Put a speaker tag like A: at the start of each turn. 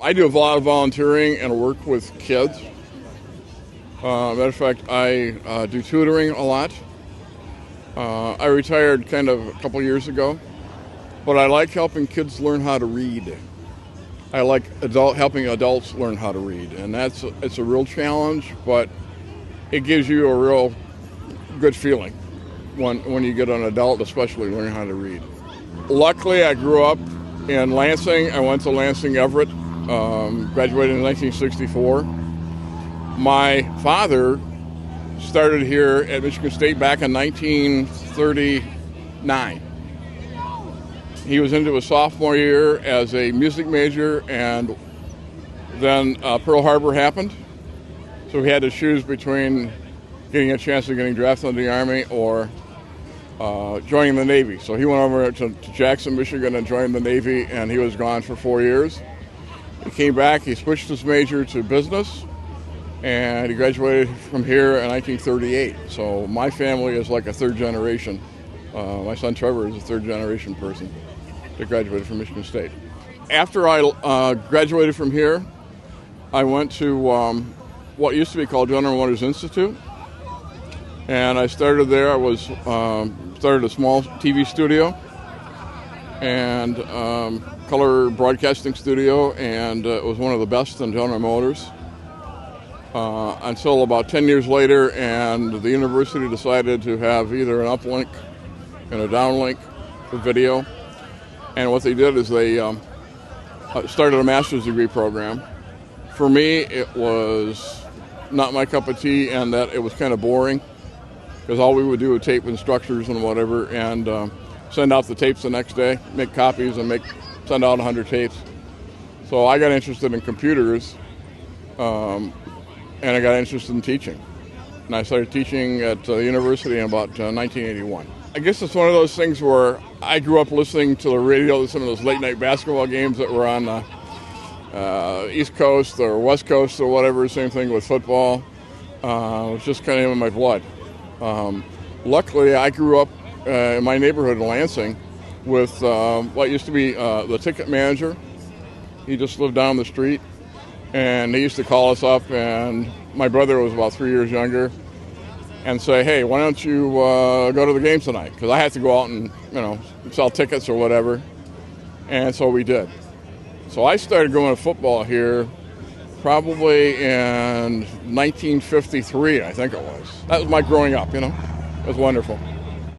A: I do a lot of volunteering and work with kids. Matter of fact, I do tutoring a lot. I retired kind of a couple years ago, but I like helping kids learn how to read. I like helping adults learn how to read, and it's a real challenge, but it gives you a real good feeling when you get an adult, especially learning how to read. Luckily, I grew up in Lansing. I went to Lansing Everett, graduated in 1964. My father started here at Michigan State back in 1939. He was into his sophomore year as a music major, and then Pearl Harbor happened. So he had to choose between getting a chance of getting drafted into the Army or joining the Navy. So he went over to Jackson, Michigan, and joined the Navy, and he was gone for 4 years. He came back, he switched his major to business, and he graduated from here in 1938. So my family is like a third generation. My son Trevor is a third generation person that graduated from Michigan State. After I graduated from here, I went to what used to be called General Motors Institute, and I started there. I was started a small TV studio and color broadcasting studio, and it was one of the best in General Motors until about 10 years later, and the university decided to have either an uplink and a downlink for video. And what they did is they started a master's degree program. For me, it was not my cup of tea, and that it was kind of boring, because all we would do was tape instructors and whatever, and send out the tapes the next day, make copies, and send out 100 tapes. So I got interested in computers, and I got interested in teaching. And I started teaching at the university in about 1981. I guess it's one of those things where I grew up listening to the radio, some of those late-night basketball games that were on the East Coast or West Coast or whatever, same thing with football. It was just kind of in my blood. Luckily, I grew up in my neighborhood in Lansing with what used to be the ticket manager. He just lived down the street, and he used to call us up, and my brother was about 3 years younger, and say, hey, why don't you go to the game tonight? Because I had to go out and, sell tickets or whatever. And so we did. So I started going to football here probably in 1953, I think it was. That was my growing up, It was wonderful.